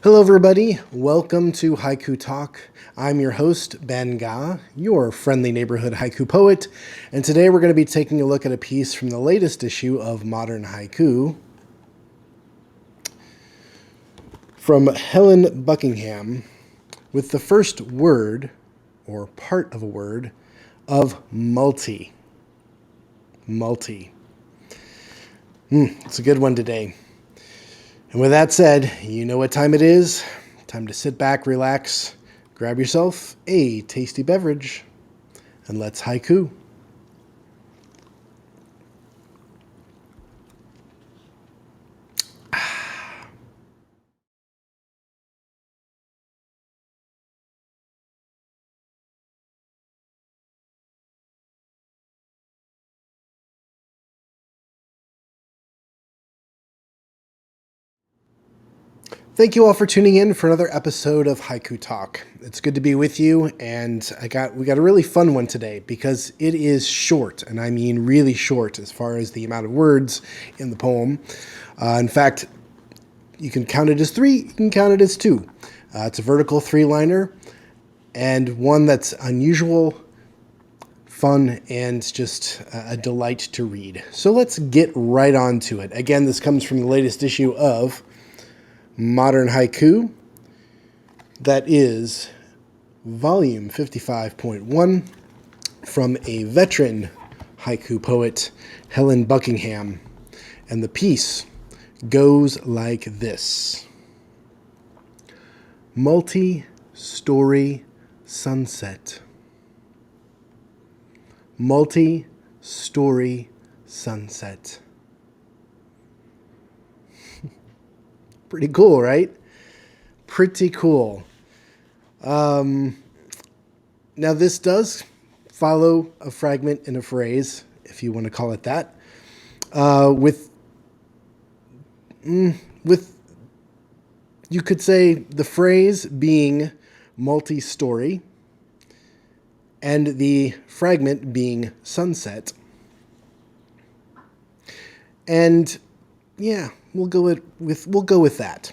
Hello, everybody. Welcome to Haiku Talk. I'm your host, Ben Ga, your friendly neighborhood haiku poet, and today we're going to be taking a look at a piece from the latest issue of Modern Haiku from Helen Buckingham with the first word, or part of a word, of multi. Multi. It's a good one today. And with that said, you know what time it is. Time to sit back, relax, grab yourself a tasty beverage, and let's haiku. Thank you all for tuning in for another episode of Haiku Talk. It's good to be with you, and we got a really fun one today because it is short, and I mean really short as far as the amount of words in the poem. In fact, you can count it as 3, you can count it as 2. It's a vertical 3-liner, and one that's unusual, fun, and just a delight to read. So let's get right on to it. Again, this comes from the latest issue of Modern Haiku. That is volume 55.1 from a veteran haiku poet, Helen Buckingham. And the piece goes like this. Multi-story sunset. Multi-story sunset. Pretty cool, right? Pretty cool. Now this does follow a fragment in a phrase, if you want to call it that, with you could say the phrase being multi-story and the fragment being sunset. And yeah, we'll go with that.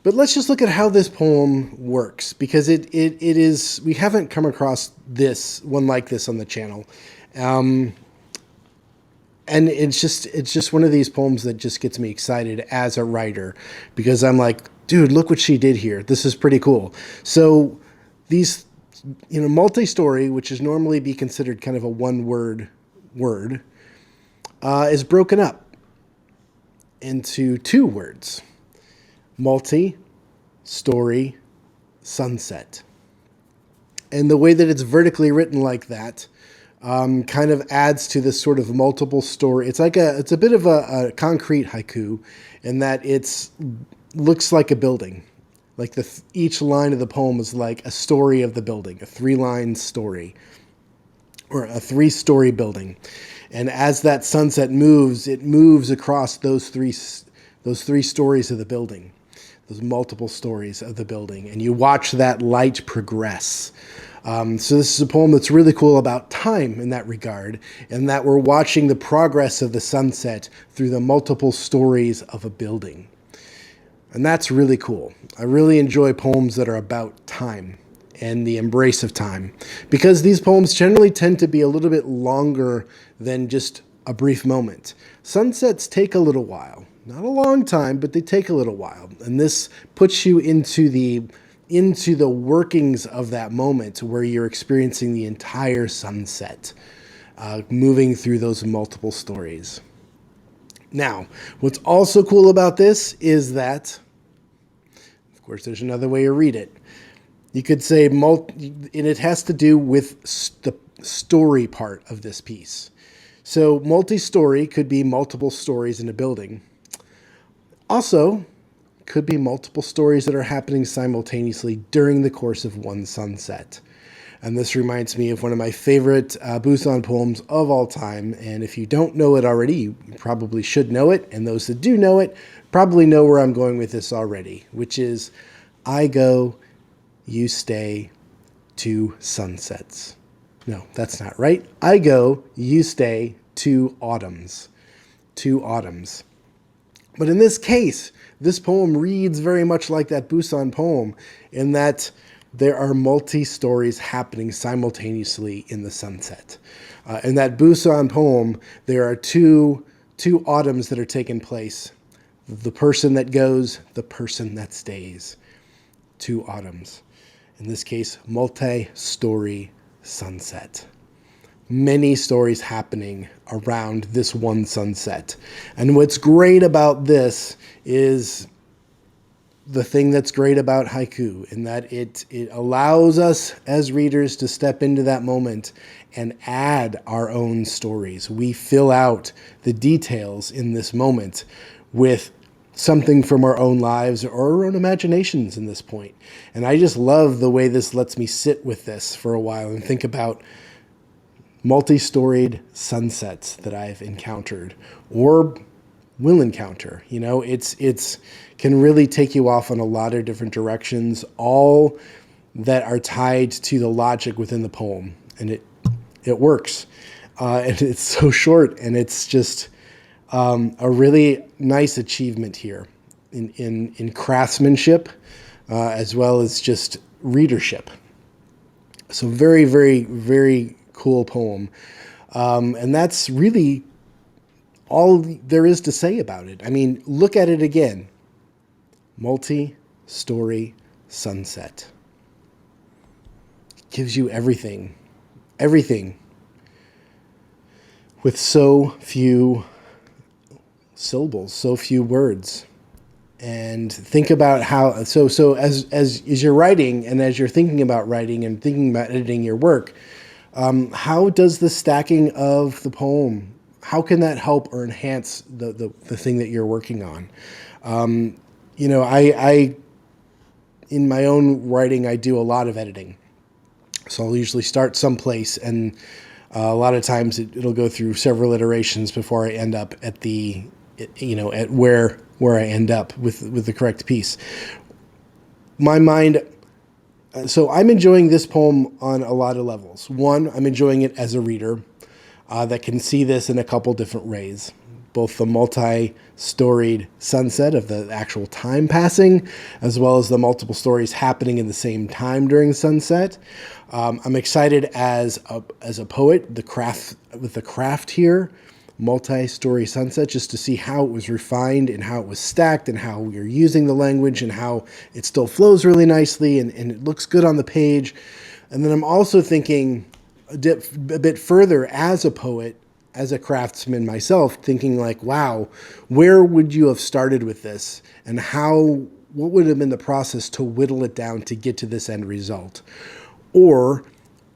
But let's just look at how this poem works, because it is, we haven't come across this one like this on the channel. And it's just one of these poems that just gets me excited as a writer, because I'm like, dude, look what she did here. This is pretty cool. So these, multi-story, which is normally be considered kind of a one-word word, is broken up into 2 words. Multi-story sunset. And the way that it's vertically written like that kind of adds to this sort of multiple story. It's a bit of a concrete haiku in that looks like a building. Like each line of the poem is like a story of the building, a 3-line story, or a 3-story building. And as that sunset moves, it moves across those three stories of the building, those multiple stories of the building, and you watch that light progress. So this is a poem that's really cool about time in that regard, and that we're watching the progress of the sunset through the multiple stories of a building. And that's really cool. I really enjoy poems that are about time and the embrace of time, because these poems generally tend to be a little bit longer than just a brief moment. Sunsets take a little while. Not a long time, but they take a little while. And this puts you into the workings of that moment where you're experiencing the entire sunset, moving through those multiple stories. Now, what's also cool about this is that, of course, there's another way to read it. You could say, and it has to do with the story part of this piece. So multi-story could be multiple stories in a building. Also, could be multiple stories that are happening simultaneously during the course of one sunset. And this reminds me of one of my favorite Busan poems of all time. And if you don't know it already, you probably should know it. And those that do know it probably know where I'm going with this already, which is, I go, you stay, 2 sunsets. No, that's not right. I go, you stay, 2 autumns. 2 autumns. But in this case, this poem reads very much like that Busan poem in that there are multi-stories happening simultaneously in the sunset. In that Busan poem, there are two autumns that are taking place. The person that goes, the person that stays. Two autumns. In this case, multi-story sunset. Many stories happening around this one sunset. And what's great about this is the thing that's great about haiku, in that it allows us as readers to step into that moment and add our own stories. We fill out the details in this moment with something from our own lives or our own imaginations in this point. And I just love the way this lets me sit with this for a while and think about multi-storied sunsets that I've encountered or will encounter. You know, it's can really take you off on a lot of different directions, all that are tied to the logic within the poem, and it works. And it's so short, and it's just a really nice achievement here in craftsmanship, as well as just readership. So very, very, very cool poem. And that's really all there is to say about it. I mean, look at it again. Multi-story sunset. It gives you everything. Everything. With so few syllables, so few words. And think about how, so as you're writing and as you're thinking about writing and thinking about editing your work, how does the stacking of the poem, how can that help or enhance the thing that you're working on? You know, I in my own writing, I do a lot of editing. So I'll usually start someplace, and a lot of times it'll go through several iterations before I end up at the, you know, at where I end up with the correct piece. My mind, so I'm enjoying this poem on a lot of levels. One, I'm enjoying it as a reader that can see this in a couple different ways. Both the multi-storied sunset of the actual time passing, as well as the multiple stories happening in the same time during sunset. I'm excited as a poet, with the craft here, multi-story sunset, just to see how it was refined and how it was stacked and how you're using the language and how it still flows really nicely and it looks good on the page. And then I'm also thinking a bit further as a poet, as a craftsman myself, thinking like, wow, where would you have started with this? And what would have been the process to whittle it down to get to this end result? Or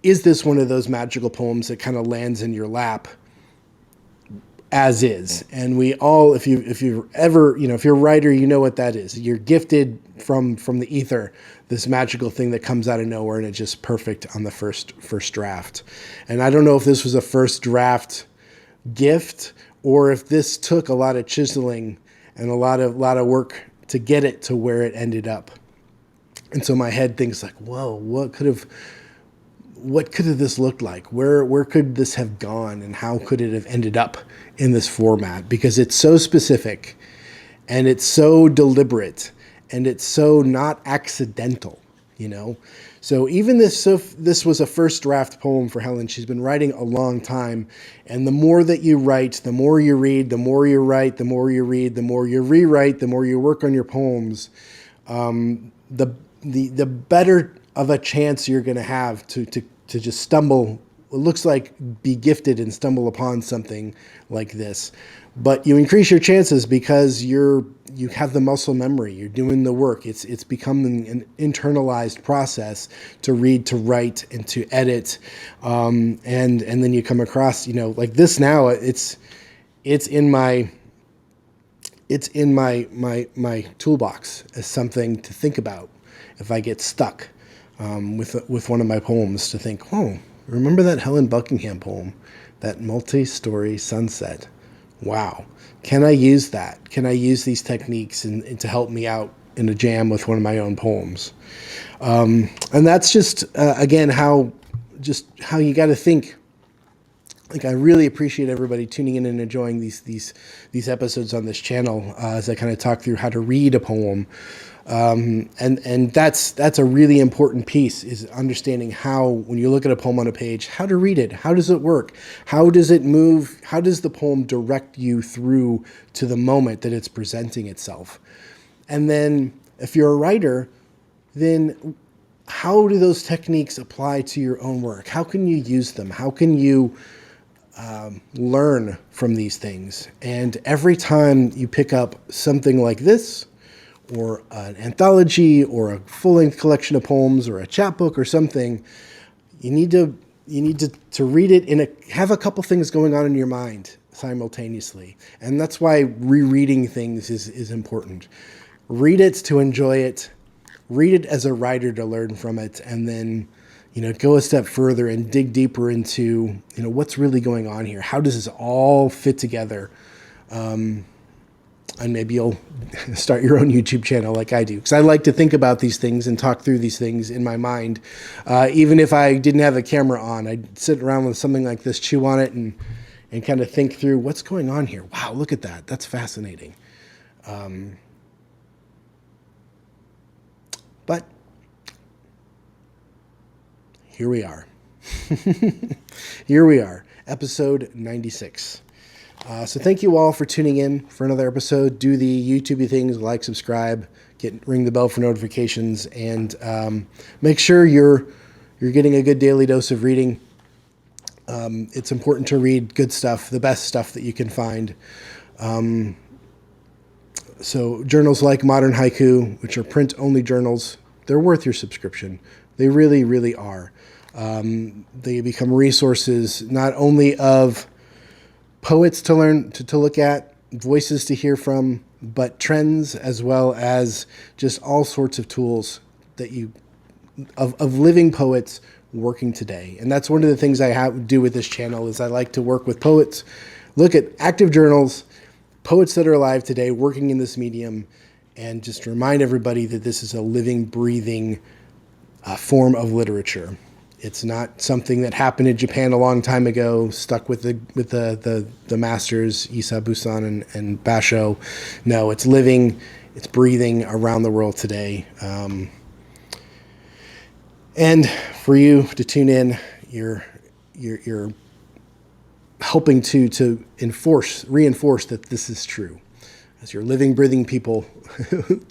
is this one of those magical poems that kind of lands in your lap as is? And we all, if you're ever, you know, if you're a writer, you know what that is. You're gifted from the ether, this magical thing that comes out of nowhere and it's just perfect on the first draft. And I don't know if this was a first draft gift or if this took a lot of chiseling and a lot of work to get it to where it ended up. And so my head thinks like, whoa, what could have this looked like? Where could this have gone, and how could it have ended up in this format? Because it's so specific and it's so deliberate and it's so not accidental, you know? So even this was a first draft poem for Helen. She's been writing a long time. And the more that you write, the more you read, the more you write, the more you read, the more you rewrite, the more you work on your poems, the better of a chance you're going to have to just stumble, it looks like be gifted and stumble upon something like this. But you increase your chances because you have the muscle memory, you're doing the work. It's becoming an internalized process to read, to write, and to edit. And then you come across, you know, like this now, it's in my toolbox as something to think about if I get stuck with one of my poems, to think, oh, remember that Helen Buckingham poem, that multi-story sunset? Wow. Can I use that? Can I use these techniques and to help me out in a jam with one of my own poems? And that's just, again, how you got to think I really appreciate everybody tuning in and enjoying these episodes on this channel as I kind of talk through how to read a poem. And that's a really important piece, is understanding how, when you look at a poem on a page, how to read it. How does it work? How does it move? How does the poem direct you through to the moment that it's presenting itself? And then if you're a writer, then how do those techniques apply to your own work? How can you use them? How can you learn from these things? And every time you pick up something like this, or an anthology, or a full-length collection of poems, or a chapbook, or something, you need to read it have a couple things going on in your mind simultaneously. And that's why rereading things is important. Read it to enjoy it. Read it as a writer to learn from it, and then go a step further and dig deeper into what's really going on here. How does this all fit together? And maybe you'll start your own YouTube channel like I do, because I like to think about these things and talk through these things in my mind. Even if I didn't have a camera on, I'd sit around with something like this, chew on it, and kind of think through what's going on here. Wow, look at that. That's fascinating. But here we are. Here we are, episode 96. So thank you all for tuning in for another episode. Do the YouTubey things, like, subscribe, ring the bell for notifications, and make sure you're getting a good daily dose of reading. It's important to read good stuff, the best stuff that you can find. So journals like Modern Haiku, which are print-only journals, they're worth your subscription. They really, really are. They become resources not only of poets to learn, to look at, voices to hear from, but trends, as well as just all sorts of tools that of living poets working today. And that's one of the things I do with this channel, is I like to work with poets, look at active journals, poets that are alive today working in this medium, and just remind everybody that this is a living, breathing form of literature. It's not something that happened in Japan a long time ago, stuck with the masters, Issa, Busan, and Basho. No, it's living, it's breathing around the world today. And for you to tune in, you're helping to reinforce that this is true. As you're living, breathing people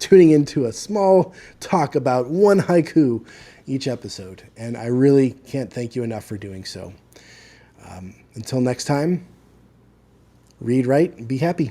tuning into a small talk about one haiku each episode. And I really can't thank you enough for doing so. Until next time, read, write, and be happy.